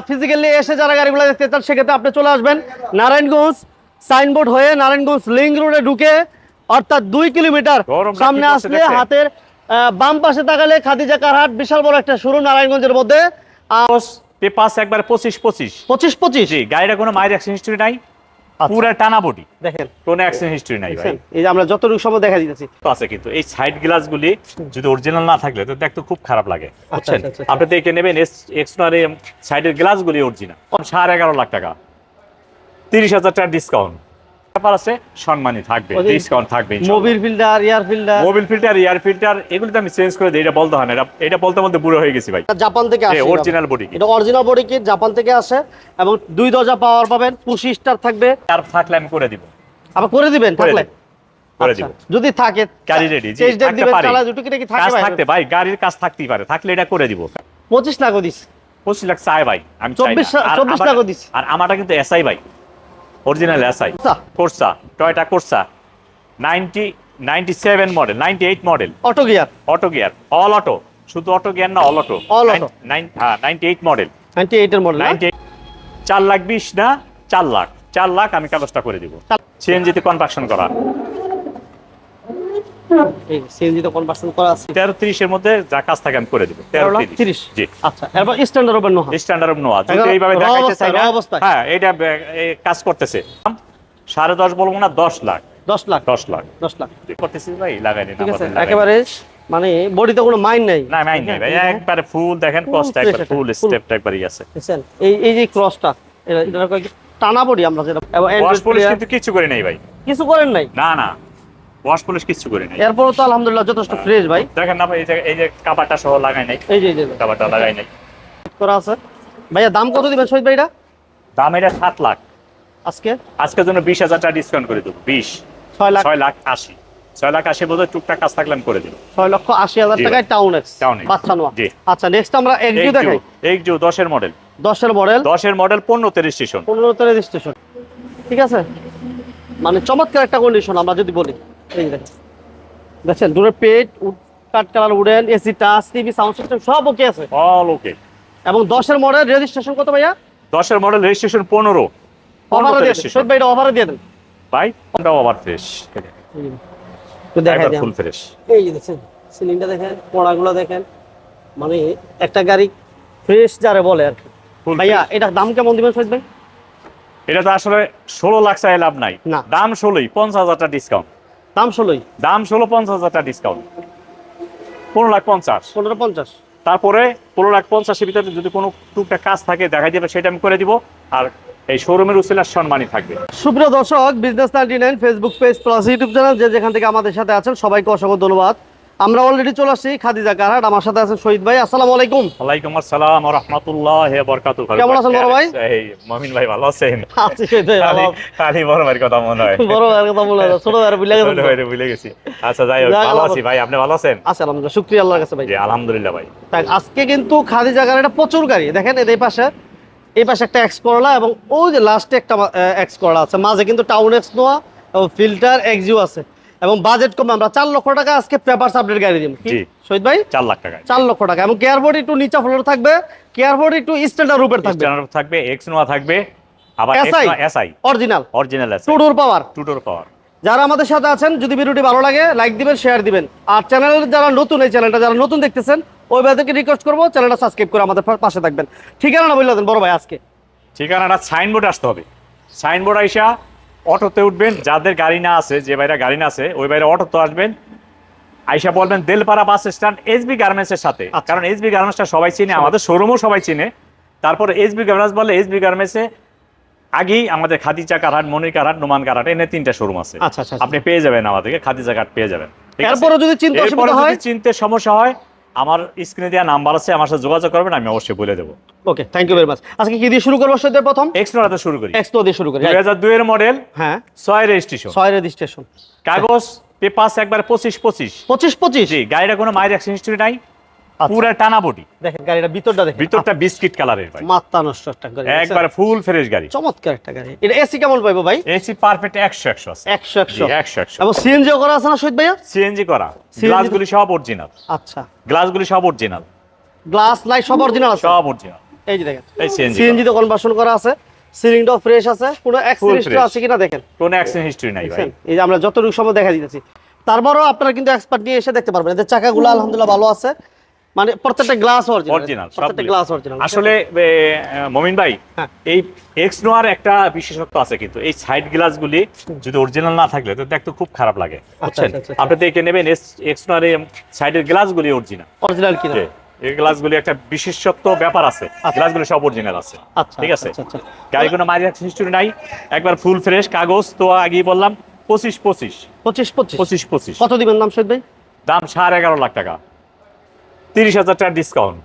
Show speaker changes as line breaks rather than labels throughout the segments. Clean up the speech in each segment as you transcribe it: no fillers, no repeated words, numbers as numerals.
Physically এসে যারা গাড়িগুলো দেখতে চান সেক্ষেত্রে আপনি চলে আসবেন নারায়ণগঞ্জ সাইনবোর্ড হয়ে নারায়ণগঞ্জ লিংক রোডে ঢুকে, অর্থাৎ 2 কিলোমিটার সামনে আসলে হাতের বাম পাশে তাকালে খাদিজা কার হাট, বিশাল বড় একটা শোরুম নারায়ণগঞ্জের মধ্যে।
পেপারস একবার 25 জি, গাড়িটা কোনো মাইর অ্যাক্সিডেন্ট হিস্টরি নাই, পুরো টানা বডি,
দেখেন
কোনো অ্যাক্সিডেন্ট হিস্টরি নাই ভাই।
এই যে আমরা যতটুকু সময় দেখা দিতেছি
আছে, কিন্তু এই সাইড গ্লাসগুলি যদি অরিজিনাল না থাকলে তো দেখতে খুব খারাপ লাগে, বুঝছেন?
আচ্ছা।
আপনি দেখে নেবেন এক্সট্রার সাইডের গ্লাসগুলি অরিজিনাল, 11.5 লাখ টাকা, 30,000 টাকা ডিসকাউন্ট ব্যাপার আছে, সম্মানই থাকবে, ডিসকাউন্ট থাকবে।
মোবিল ফিল্টার, এয়ার ফিল্টার
এগুলো তো আমি চেঞ্জ করে দিই, এটা বলতে হয় না, এটা বলতে বলতে বুড়ো হয়ে গেছি ভাই।
জাপান থেকে আসে,
অরিজিনাল বডি কিট,
এটা অরিজিনাল বডি কিট জাপান থেকে আসে এবং 2 দরজা পাওয়ার পাবেন, পুশ স্টার থাকবে।
আর থাকলে আমি করে দিব,
আবার করে দিবেন থাকলে
করে দিব,
যদি থাকে
গাড়ি রেডি, জি থাকতে পারে, কাজ থাকতে ভাই, গাড়ির কাজ থাকতেই পারে, থাকলে এটা করে দিব।
25 লাখ দিস,
25 লাখ চাই ভাই, আমি
24 লাখ দিস।
আর আমারটা কিন্তু এসআই ভাই, original SI Corsa, Toyota Corsa 97 model, 98 model,
auto gear
all auto, শুধু অটো গিয়ার না, অল অটো, 98 মডেল,
98 এর মডেল,
4 লাখ 20 না 4 লাখ আমি কাগজটা করে দিব। সিএনজি তে কনভার্সন করা,
এই সিএনজি তে কনভার্সন করা আছে,
1330 এর মধ্যে যা কাজ থাকে আমি করে দিব, 1330 জি।
আচ্ছা, এরপর স্ট্যান্ডার্ড ওভার নোহা,
যদি এইভাবে দেখাইতে চাই না, হ্যাঁ এটা কাজ করতেছে, 10.5 বলবো না, 10 লাখ করতেছি ভাই, লাগাই দিন।
ঠিক আছে, একেবারে মানে বডিতে কোনো মাইন্ড নাই,
না মাইন্ড নাই ভাই, একবারে ফুল দেখেন, কষ্ট একবার ফুল স্টেপটা একবারই আছে,
বুঝছেন? এই যে ক্রসটা, এটা কয়েক টানা বডি, আমরা যেটা
ওয়াশ পলিশ কিন্তু কিছু করে নাই ভাই,
কিছু করেন নাই,
না ওয়াশ পলিশ কিছু করে নাই,
এরপর তো আলহামদুলিল্লাহ যথেষ্ট ফ্রেশ ভাই।
দেখেন না ভাই, এই যে কাভারটা সহ লাগাই নাই,
এই যে
কাভারটা লাগাই নাই
করা আছে। ভাইয়া দাম কত দিবেন শহীদ ভাই?
দাম এটা 7 লাখ,
আজকের
জন্য 20,000 টাকা ডিসকাউন্ট করে দেব, 6 লাখ 80 বোধহয় টুকটাক কাজ থাকলে আমি করে দেব,
6,80,000 টাকায় টাউন এক্স বাচ্চা নোয়া। আচ্ছা, নেক্সট আমরা এক্সিউ দেখাই,
এক্সিউ 10 এর মডেল, 15 রেজিস্ট্রেশন,
রেজিস্ট্রেশন, ঠিক আছে, মানে চমৎকার একটা কন্ডিশন আমরা যদি বলি। এই দেখেন দূরের পেট, cut colour, wooden, AC, touch, TV, sound system সব ওকে আছে,
অল ওকে।
এবং 10 এর মডেল রেজিস্ট্রেশন কত ভাইয়া?
10 এর মডেল রেজিস্ট্রেশন 15
ওভারে দিয়ে দেন শহীদ ভাই, এটা ওভারে দিয়ে দেন
ভাই, কোনটা ওভার ফ্রেশ,
তো দেখাই দেন
ফুল ফ্রেশ।
এই যে দেখেন সিলিংটা দেখেন, পোড়াগুলো দেখেন, মানে একটা গাড়ি ফ্রেশ যারে বলে আর কি। ভাইয়া এটা দাম কেমন দিবেন শহীদ ভাই?
এটা তো আসলে 16 লাখ চাই লাভ নাই, দাম 16, 50,000 টাকা ডিসকাউন্ট,
দাম 16,
50,000 টাকা ডিসকাউন্ট, 15,50,000, তারপরে 15,50,000 এর ভিতরে যদি কোনো টুকটাক কাজ থাকে দেখাই দিবে, সেটা আমি করে দিব, আর এই শোরুমের উসিলার সম্মানই থাকবে।
সুপ্রিয় দর্শক, business 99 Facebook page plus YouTube channel যে যেখান থেকে আমাদের সাথে আছেন সবাইকে অসংখ্য ধন্যবাদ। আমরা অলরেডি চলে আসছি খাদিজা কার হাট, আমার সাথে আছেন শহীদ ভাই। আসসালামু আলাইকুম।
ওয়ালাইকুম আসসালাম ওয়া রাহমাতুল্লাহি ওয়া বারাকাতুহু।
কেমন আছেন বড় ভাই?
এই মমিন ভাই ভালো আছেন?
আছি শহীদ ভাই ভালো।
খালি বড় ভাইয়ের কথা মনে হয়,
বড় ভাইয়ের কথা মনে হয়, ছোট ভাইয়ের ভুলে গেছি।
আচ্ছা যাই হোক, ভালো আছি ভাই, আপনি ভালো আছেন?
আচ্ছা আলহামদুলিল্লাহ, শুকরিয়া আল্লাহর কাছে ভাই।
জি আলহামদুলিল্লাহ ভাই।
তাই আজকে কিন্তু খাদিজা কার হাটে প্রচুর গাড়ি দেখেন, এই পাশে একটা এক্স করলা এবং ওই যে লাস্টে একটা এক্স করলা আছে, মাঝে কিন্তু টাউন এক্স নোয়া এবং ফিল্টার এক্সিউ আছে, এবং বাজেট কম, আমরা 4 লক্ষ টাকা আজকে পেপারস আপডেট গাড়ি দিব।
জি
শহীদ ভাই
4 লাখ টাকা,
4 লক্ষ টাকা, এবং কেয়ার বডি একটু নিচা ফ্লোর থাকবে, কেয়ার বডি একটু স্ট্যান্ডার্ড রূপের
থাকবে, এক্স নোয়া থাকবে, আবার এসআই
অরিজিনাল
এসআই,
টু ডোর পাওয়ার। যারা আমাদের সাথে আছেন, যদি ভিডিওটি ভালো লাগে লাইক দিবেন, শেয়ার দিবেন, আর চ্যানেল যারা নতুন, এই চ্যানেলটা যারা নতুন দেখতেছেন ওই ভাইদেরকে রিকোয়েস্ট করবো চ্যানেলটা সাবস্ক্রাইব করে আমাদের পাশে থাকবেন। ঠিকানা বলে দেন বড় ভাই আজকে।
ঠিকানাটা সাইনবোর্ড আসতে হবে, সাইনবোর্ড আইসা অটোতে উঠবেন, যাদের গাড়ি না আছে, যে ভাইরা গাড়ি না আছে ওই ভাইরা অটোতে আসবেন, আইসা বলবেন Delpara bus stand SB garments এর সাথে, কারণ এসবি গার্মেন্টসটা সবাই চিনে, আমাদের শোরুমও সবাই চিনে। তারপরে এসবি গার্মেন্টস বলে, এসবি গার্মেন্টসে আগেই আমাদের খাদিজা কার হাট, মনির কার হাট, নোমান কার হাট, এনে 3টা শোরুম আছে। আপনি পেয়ে যাবেন আমাদেরকে, খাদিজা কার পেয়ে যাবেন।
এরপরে যদি
চিনতে সমস্যা হয়, আমার স্ক্রিনে দেওয়া নাম্বার আছে, আমার সাথে যোগাযোগ করবেন, আমি অবশ্যই বলে দেবো।
ওকে, থ্যাংক ইউ ভেরি মাচ। আজকে কি দিয়ে শুরু করব শহীদ? প্রথম
এক্সনোতে শুরু করি।
দিয়ে শুরু করি।
2002 এর মডেল, হ্যাঁ 6 রেজিস্ট্রেশন, কাগজ পেপারস একবার 25 জি, গাড়িটা কোনো মাইর অ্যাক্সিডেন্ট হিস্টরি নাই, পুরো টানা বডি।
দেখেন গাড়িটা ভিতরটা
বিস্কিট কালারের ভাই,
মাথা নষ্ট একটা গাড়ি,
একবার ফুল ফ্রেশ গাড়ি,
চমৎকার একটা গাড়ি। এটা এসি কেমন পাইবো ভাই?
এসি পারফেক্ট 100 আছে,
100 এবং সিএনজি করা আছে না শহীদ ভাইয়া?
সিএনজি করা, গ্লাসগুলি সব অরিজিনাল।
আচ্ছা,
গ্লাসগুলি সব অরিজিনাল,
গ্লাস লাইট সব অরিজিনাল আছে,
সব অরিজিনাল।
এই যে দেখেন
এই সিএনজি
সিএনজি তে কনভার্সন করা আছে, সিলিংটাও ফ্রেশ আছে, কোনো অ্যাক্সিডেন্ট
fresh।
আছে কিনা দেখেন।
কোনো অ্যাক্সিডেন্ট হিস্ট্রি নাই ভাই।
দেখছেন? এই যে আমরা যতটুকু সময় দেখা দিতেছি, তারপরেও আপনারা কিন্তু এক্সপার্ট নিয়ে এসে দেখতে পারবেন। এদের চাকাগুলো আলহামদুলিল্লাহ ভালো আছে, মানে প্রত্যেকটা গ্লাস অরিজিনাল,
অরিজিনাল
প্রত্যেকটা গ্লাস অরিজিনাল।
আসলে মমিন ভাই,
হ্যাঁ।
এই এক্স নোয়ার একটা বিশেষত্ব আছে, কিন্তু এই সাইড গ্লাসগুলি যদি অরিজিনাল না থাকলে তো দেখতে খুব খারাপ লাগে, বুঝছেন?
আচ্ছা।
আপনি দেখে নেবেন এক্স নোয়ার সাইডের গ্লাসগুলি অরিজিনাল,
অরিজিনাল কিনা?
এই গ্লাসগুলি একটা বিশেষত্ব ব্যাপার আছে, গ্লাসগুলি সব অরিজিনাল আছে।
আচ্ছা,
ঠিক আছে,
আচ্ছা।
গাড়ি কোনো মারি হিস্ট্রি নাই, একবার ফুল ফ্রেশ কাগজ। তো আগেই বললাম 25
কত দিবেন দাম শহীদ ভাই?
দাম 11.5 লাখ টাকা, 30,000 টাকা ডিসকাউন্ট।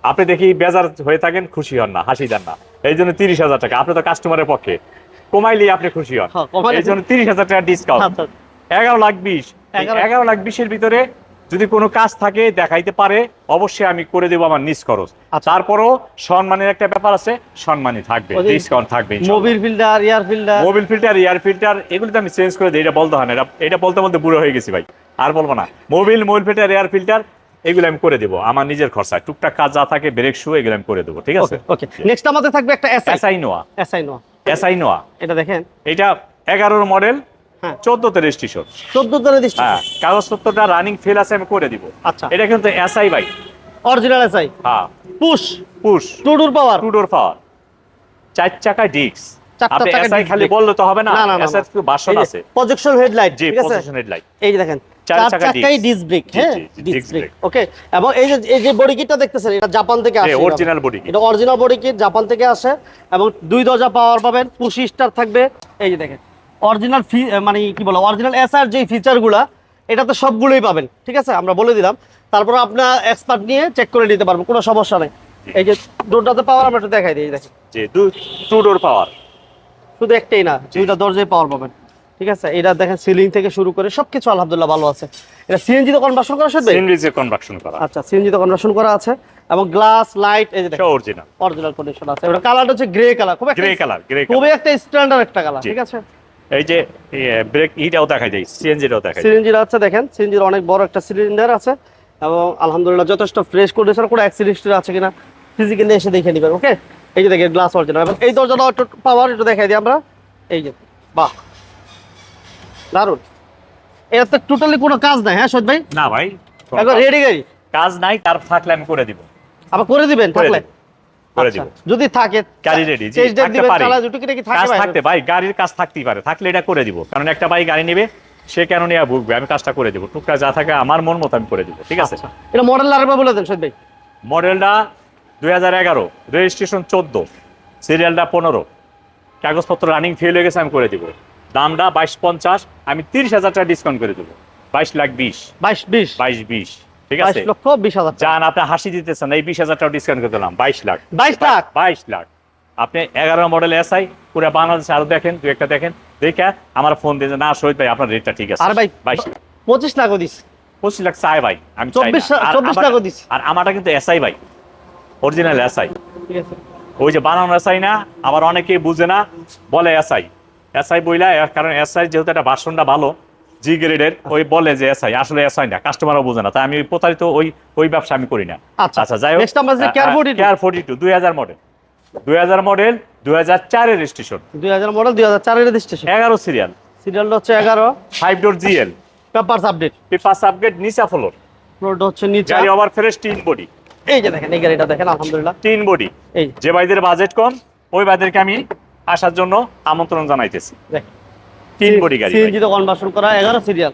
আপনি দেখি বেজার হয়ে থাকেন, খুশি হন না, হাসি দেন না, এই জন্য 30,000 টাকা। আপনি তো কাস্টমারের পক্ষে, কমাইলে আপনি খুশি হন,
হ্যাঁ, কমাইলে-
এই জন্য 30,000 টাকা ডিসকাউন্ট।
আচ্ছা।
11,20,000 11,20,000 ভিতরে যদি কোনো কাজ থাকে দেখাইতে পারে, অবশ্যই আমি করে দেবো আমার নিজ খরচ।
আচ্ছা।
তারপরও সম্মানের একটা ব্যাপার আছে, সম্মানই থাকবে,
ওই যে
ডিসকাউন্ট থাকবে।
Mobil filter, air filter,
Mobil filter, air filter এগুলো তো আমি চেঞ্জ করে দিই, এটা বলতে হয় না, এটা বলতে বলতে বুড়ো হয়ে গেছি ভাই, আর বলবো না। মোবিল ফিল্টার, এয়ার ফিল্টার এগুলো আমি করে দেবো আমার নিজের খরচায়, টুকটাক কাজ যা থাকে, ব্রেক শু এগুলো আমি করে দেবো। ঠিক আছে,
ওকে। নেক্সট আমাদের থাকবে একটা
এসআই নোয়া। এসআই নোয়া
এটা দেখেন,
এটা 11 মডেল,
হ্যাঁ
14তে রেজিস্ট্রেশন।
14 তে রেজিস্ট্রেশন।
হ্যাঁ, কাগজপত্রটা রানিং ফেল আছে, আমি করে দিব।
আচ্ছা।
এটা কিন্তু এসআই ভাই,
অরিজিনাল এসআই,
হ্যাঁ,
পুশ
পুশ
টু ডোর পাওয়ার,
2 ডোর পাওয়ার, 4 চাকা ডিস্ক।
চারটা
আপনি
চাকা
এসআই
disc
খালি
brake।
বললে তো হবে না,
না, না, না,
এসআই তো ভার্সন আছে।
প্রজেকশন হেডলাইট,
জি,
ঠিক আছে?
Position headlight.
এই যে দেখেন
চার
চার
চাকা
চাকাই
disc।
ডিস্ক ব্রেক,
জি,
হ্যাঁ
জি, জি,
ডিস্ক
disc
ব্রেক।
brake।
ওকে, এবং এই যে বডি কিটটা দেখতেছেন, এটা জাপান থেকে আসে,
অরিজিনাল বডি কিট।
এটা অরিজিনাল বডি কিট, জাপান থেকে আসে, এবং 2 দরজা পাওয়ার পাবেন, পুশ স্টার থাকবে। এই যে দেখেন অরিজিনাল মানে কি বলে, অরিজিনাল এসআর যে ফিচারগুলা, এটা তো সবগুলোই পাবেন। ঠিক আছে, আমরা বলে দিলাম, তারপর আপনার এক্সপার্ট নিয়ে চেক করে নিতে পারবেন, কোনো সমস্যা নেই। এই যে ডোরটাতে পাওয়ার আমরা একটু দেখাই দিই, এই দেখেন
জি, 2 ডোর পাওয়ার।
শুধু একটাই না, 2টা দরজায় পাওয়ার পাবেন। ঠিক আছে, এটা দেখেন সিলিং থেকে শুরু করে সবকিছু আলহামদুলিল্লাহ ভালো আছে। এটা সিএনজি তে কনভার্সন করা শুধু?
সিএনজি কনভার্সন করা,
আচ্ছা, সিএনজি তে কনভার্সন করা আছে, এবং গ্লাস লাইট এই যে দেখেন
সব অরিজিনাল।
অরিজিনাল কন্ডিশন আছে। এটা কালারটা হচ্ছে গ্রে কালার, খুব একটা
গ্রে কালার,
খুবই একটা স্ট্যান্ডার্ড একটা কালার।
জি।
ঠিক আছে,
এই যে ব্রেক ইটাও দেখাই দেই, সিএনজিটাও দেখাই দেই।
সিলিন্ডার আছে দেখেন, সিলিন্ডার অনেক বড় একটা সিলিন্ডার আছে, এবং আলহামদুলিল্লাহ যথেষ্ট ফ্রেশ কন্ডিশন, কোনো অ্যাক্সিডেন্ট আছে কিনা ফিজিক্যালি এসে দেখে নিবেন। ওকে, এই যে দেখেন গ্লাস অরিজিনাল, এবং এই দরজাটা একটু পাওয়ার একটু দেখাই দিই আমরা। এই যে বাহ, দারুন। এটা তো টোটালি কোনো কাজ নাই, হ্যাঁ সৈয়দ ভাই?
না ভাই, কোনো
একবার
কাজ-
রেডি গাড়ি
কাজ নাই, তার থাকলে আমি করে দিব,
আবার করে দিবেন
করে
থাকলে?
দিব, করে
আচ্ছা,
দিব।
যদি থাকে
গাড়ি রেডি, জি,
চেঞ্জ ডেট
থাকতে
দিবেন,
পারে।
চালা দুটো কি নাকি থাকে
কাজ
ভাই?
থাকতে ভাই, গাড়ির কাজ থাকতেই পারে, থাকলে এটা করে দিব, কারণ একটা ভাই গাড়ি নেবে, সে কেন নিয়ে ভুগবে, আমি কাজটা করে দিব, টুকটা যা থাকে আমার মন মতো আমি করে দিব। ঠিক আছে,
আচ্ছা, এটা মডেল আরেকবার বলে দেন সৈয়দ ভাই।
মডেলটা 2011, রেজিস্ট্রেশন 14, সিরিয়ালটা 15, কাগজপত্র রানিং ফেল হয়ে গেছে, আমি করে দিব। দামটা 22,50, আমি 30,000 টাকা ডিসকাউন্ট করে দেবো, 22,20,000,
22
22,20, ঠিক আছে?
22,20,000 টাকা।
যান, আপনি হাসি দিতেছেন, এই 20,000 টাকা ডিসকাউন্ট করে দিলাম, 22 লাখ।
22 লাখ?
22 লাখ। আপনি 11 মডেল এসআই পুরো বাংলাদেশে আরো দেখেন, দু একটা দেখেন, দেখে আমার ফোন দিয়ে না শহীদ ভাই আপনার রেটটা ঠিক আছে।
আর ভাই
22 লাখ,
25 লাখও দিস,
25 লাখ চাই ভাই, আমি চাই না।
24 লাখও দিস।
আর আমারটা কিন্তু এসআই ভাই, অরিজিনাল এসআই,
ঠিক আছে,
ওই যে বানানো এসআই না, আবার অনেকেই বুঝে না, বলে এসআই এসআই বইলা, কারণ এসআই যেহেতু একটা ভার্সনটা ভালো, জি গ্রেডের, ওই বলে যে এসআই, আসলে এসআই না, কাস্টমারও বুঝে না, তাই আমি ওই প্রতারিত ওই ব্যবসা আমি করি না।
আচ্ছা,
যাই হোক,
next আমরা যে Care 42,
Care 42 2000 মডেল, 2004 এর রেজিস্ট্রেশন,
2000 মডেল, 2004 এর রেজিস্ট্রেশন,
11 সিরিয়াল,
সিরিয়ালটা হচ্ছে 11,
5 ডোর GL,
papers update,
paper upgrade, নিচা ফ্লোর,
ফ্লোরটা হচ্ছে নিচে।
গাড়ি ওভার ফ্রেশ, টিন বডি।
এই যে দেখেন, এই গাড়িটা দেখেন আলহামদুলিল্লাহ,
টিন বডি।
এই
যে ভাইদের বাজেট কম, ওই ভাইদেরকে আমি আসার জন্য আমন্ত্রণ জানাইতেছি।
দেখেন
তিন বডি গাড়ি,
সিএনজি তে কনভার্সন করা 11 সিরিয়াল,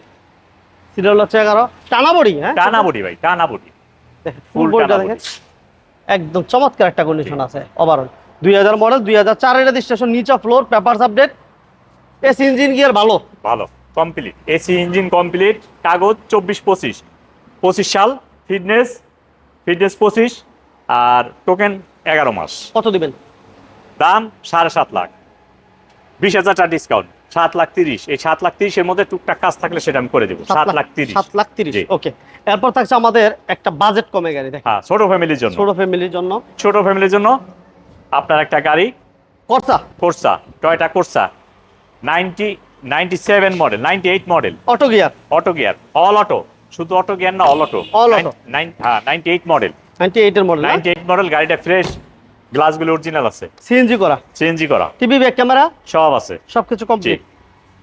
সিরিয়াল হচ্ছে 11, টানা বডি, হ্যাঁ
টানা বডি ভাই, টানা বডি,
ফুল
full
বডিটা
টানা
দেখেন একদম চমৎকার একটা কন্ডিশন আছে। ওভারঅল 2000 মডেল, 2004 এর রেজিস্ট্রেশন, নিচে floor, papers update, AC engine gear ভালো,
ভালো কমপ্লিট, এসি ইঞ্জিন কমপ্লিট, কাগজ 24-25 সাল, ফিটনেস 25, আর টোকেন 11 মাস।
কত দিবেন?
দাম 7.5 লাখ, 20,000 টাকা ডিসকাউন্ট, 7,30,000। এই 7,30,000 এর মধ্যে টুকটাক কাজ থাকলে সেটা আমি করে দেবো, 7,30,000।
7,30,000,
জি।
ওকে। এরপর থাকছে আমাদের একটা বাজেট কমে গাড়ি, দেখেন
হ্যাঁ, ছোট ফ্যামিলির জন্য,
ছোট ফ্যামিলির জন্য
ছোট ফ্যামিলির জন্য আপনার একটা গাড়ি,
Corsa,
Corsa, Toyota Corsa, 97 model, 98 model,
auto gear,
auto gear, all auto, শুধু অটো গিয়ার না, all auto,
All auto।
98 model,
98 এর মডেল,
98 মডেল, গাড়িটা ফ্রেশ, গ্লাসগুলো অরিজিনাল আছে,
সিএনজি করা,
সিএনজি করা,
টিভি ব্যাক ক্যামেরা
সব আছে,
সবকিছু কমপ্লিট,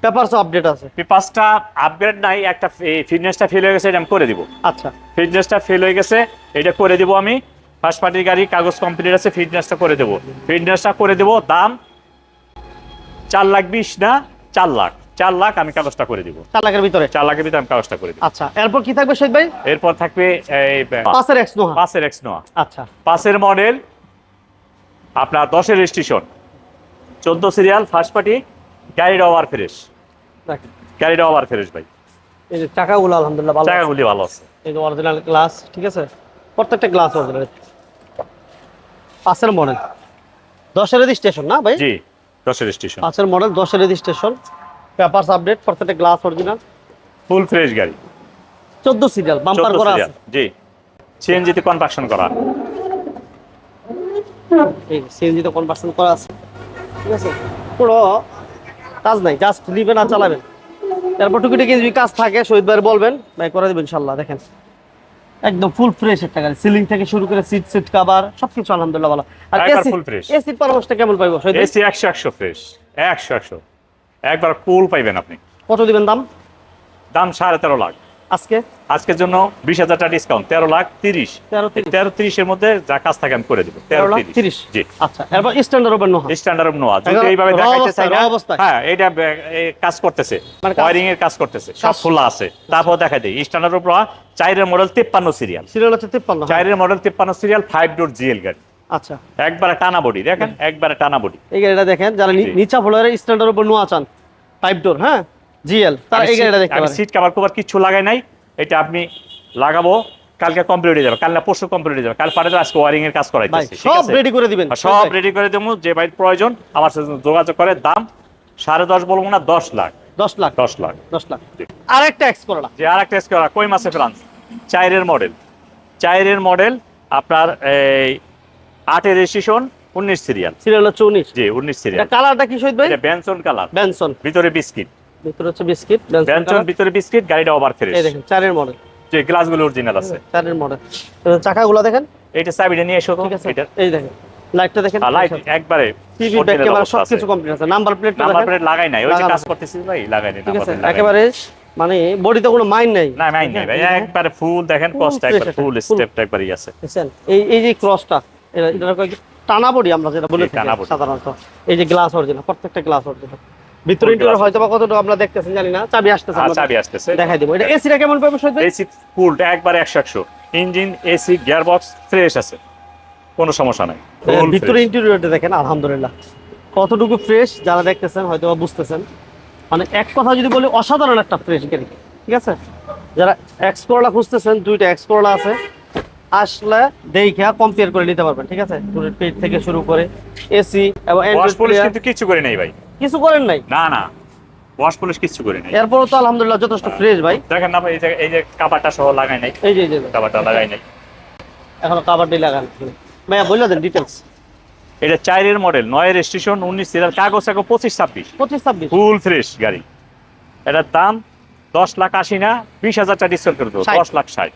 পেপারস আপডেট আছে।
পেপারসটা আপগ্রেড নাই, একটা ফিটনেসটা ফেল হয়ে গেছে, এটা আমি করে দিব।
আচ্ছা,
ফিটনেসটা ফেল হয়ে গেছে, এটা করে দিব আমি। ফার্স্ট পার্টির গাড়ি, কাগজ কমপ্লিট আছে, ফিটনেসটা করে দেবো। ফিটনেসটা করে দেবো, দাম 4,20,000 না 4 লাখ। 4 লাখ আমি কাগজটা করে দিব।
4 লাখের ভিতরে।
4 লাখের ভিতরে আমি কাগজটা করে দিব।
আচ্ছা, এরপর কি থাকবে শহীদ ভাই?
এরপর থাকবে এই
5 এক্স নোহা।
5 এক্স নোয়া।
আচ্ছা,
5 মডেল, আপনার 10 রেজিস্ট্রেশন, 14 সিরিয়াল, ফার্স্ট পার্টি, গাড়িটা ওভার ফ্রেশ,
দেখেন
গাড়িটা ওভার ফ্রেশ ভাই।
এই যে চাকাগুলো আলহামদুলিল্লাহ ভালো আছে।
জায়গাগুলি ভালো আছে।
এই যে অরিজিনাল গ্লাস, ঠিক আছে, প্রত্যেকটা গ্লাস অরিজিনাল। 5 মডেল, 10 রেজিস্ট্রেশন না ভাই?
জি, 10 registration,
5 model, 10 registration, papers update, প্রত্যেকটা গ্লাস অরিজিনাল,
ফুল ফ্রেশ গাড়ি,
14 সিরিয়াল, বাম্পার
14
করা
সিরিয়াল।
আছে।
জি, সিএনজি তে কনভার্সন করা।
এই সিএনজি তে কনভার্সন করা আছে, ঠিক আছে, পুরো কাজ নাই, জাস্ট নিবেন আর চালাবেন। এরপর টুকিটাকি যদি কাজ থাকে শহীদ ভাই বলবেন, ভাই করে দেবেন ইনশাআল্লাহ। দেখেন একদম ফুল ফ্রেশ একটা গাড়ি, সিলিং থেকে শুরু করে সিট কভার সবকিছু আলহামদুলিল্লাহ ভালো। আর
একবার
এসি,
full fresh।
এসির পরামর্শটা কেমন পাইবো শহীদ ভাই?
এসি 100 ফ্রেশ, 100 একবার কুল পাইবেন আপনি।
কত দিবেন দাম
দাম 13.5 লাখ।
আজকে?
আজকের জন্য 20,000 টাকা ডিসকাউন্ট, 13,30,000।
13,30,000
এর মধ্যে যা কাজ থাকে আমি করে দেব।
13,30,000।
জি।
আচ্ছা, এরপর standard open Noha,
standard of নোয়া, যদি
একদম
এইভাবে
raw
দেখাইতে
অবস্থায়,
চাই না।
raw অবস্থায়।
হ্যাঁ, এটা কাজ করতেছে,
মানে কাজ-
ওয়্যারিং এর কাজ করতেছে, সব
কাজ-
খোলা আছে। তারপর দেখাই দেই স্ট্যান্ডার্ড অফ নোয়া, 4 মডেল 53 সিরিয়াল,
সিরিয়াল হচ্ছে 53।
4 মডেল 53 সিরিয়াল, 5 ডোর জিএল গাড়ি,
আচ্ছা,
একবারে টানা বডি, দেখেন একবারে টানা বডি।
এই গাড়িটা দেখেন, যারা
জি।
নিচা ফ্লোরের স্ট্যান্ডার্ড ওপেন নোয়া চান, 5 ডোর, হ্যাঁ, জিএল, তারা এই গাড়িটা দেখতে পারেন।
সিট কভার কভার কিছু লাগাই নাই, এটা আপনি লাগাবো, কালকে কমপ্লিট হয়ে যাবে, কাল না পরশু কমপ্লিট হয়ে যাবে, কাল পারে তো আজকে ওয়্যারিং এর কাজ
ভাই
করাইতেছি, ঠিক
সব
আছে?
রেডি করে দিবেন,
আর সব রেডি করে দেবো, যে ভাই প্রয়োজন আমার সাথে যোগাযোগ করে। দাম 10.5 বলবো না, 10 লাখ।
10 লাখ,
10 লাখ।
10 লাখ। আরেকটা এক্স করলা,
যে আর একটা করা কই মাসে ফ্রান্স, 4 মডেল, 4 মডেল, আপনার এই 8 রেজিস্ট্রেশন, 19 সিরিয়াল।
সিরিয়াল হচ্ছে 19।
জি, 19
এটা
সিরিয়াল।
কালারটা কি শহীদ ভাই?
এটা বেনসন কালার,
বেনসন,
ভিতরে বিস্কিট,
ভিতরে হচ্ছে বিস্কিট,
বেনসন ভিতরে বিস্কিট, গাড়িটা ওভার ফ্রেশ।
এই দেখেন 4 মডেল,
যে গ্লাসগুলো অরিজিনাল আছে।
4 মডেল, চাকাগুলো দেখেন,
এটা চাবিটা নিয়ে এসো তো,
ঠিক আছে,
এটা
এই দেখেন লাইটটা দেখেন,
লাইট একবারে
টিভি ব্যাক ক্যামেরা সবকিছু কমপ্লিট আছে, নাম্বার প্লেটটা
নাম্বার
দেখেন,
প্লেট লাগাই নাই, ওই যে
লাগানো।
কাজ করতেছি ভাই, লাগাই নাই
ঠিক
নাম্বার
আছে,
প্লেট,
একেবারে মানে বডিতে কোনো মাইন নাই।
না মাইন নাই ভাই, একবারে ফুল দেখেন,
Full
কষ্ট
fresh
একবার
এটা,
ফুল
full।
স্টেপটা একবারই আছে।
বুঝছেন, এই যে ক্রসটা, এটা কয়েক টানা বডি আমরা যেটা বলে
জি,
থাকি
টানা body।
সাধারণত। এই যে গ্লাস অরিজিনাল, প্রত্যেকটা গ্লাস অরিজিনাল, ভিতরে
Full
ইন্টেরিয়র
glass
হয়তো বা কতটুকু আমরা দেখতেছেন জানি না, চাবি আসতেছে, আমরা
চাবি আসতেছে,
দেখাই দেব। এটা এসিটা কেমন পাবে শহীদ ভাই?
এসি ফুল একবারে 100, ইঞ্জিন, এসি, গিয়ারবক্স ফ্রেশ আছে, কোনো সমস্যা নাই। Full
ভিতরে
fresh।
ইন্টেরিয়রটা দেখেন আলহামদুলিল্লাহ কতটুকু ফ্রেশ, যারা দেখতেছেন হয়তো বা বুঝতেছেন। মানে এক কথা যদি বলি, অসাধারণ একটা ফ্রেশ গাড়ি, ঠিক আছে। যারা এক্সকোরলা খুঁজতেছেন, 2টা এক্সকোরলা আছে, আসলে দেখা কম্পেয়ার করে নিতে পারবেন, ঠিক আছে। টুরের পেজ থেকে শুরু করে এসি এবং
ওয়াশ
অ্যান্ড্রয়েড
পলিশ
প্লেয়ার
কিন্তু কিছু করে নাই ভাই,
কিছু করেন নাই।
না না, ওয়াশ পলিশ কিছু করে নাই।
এরপরও তো আলহামদুলিল্লাহ যথেষ্ট ফ্রেশ ভাই।
দেখেন না ভাই, এই যে কাভারটা সহ লাগাই নাই,
এই যে
কাভারটা লাগাই নাই।
এখনো কাভারটি লাগান ভাইয়া, বলে দেন ডিটেলস।
এটা 4 মডেল, 9 রেজিস্ট্রেশন, 19 সিরিয়াল, কাগজ 25-26,
25-26,
ফুল ফ্রেশ গাড়ি। এটার দাম 10,80,000 না, 20,000 টাকা ডিসকাউন্ট করে দেবো,
60।
10,60,000।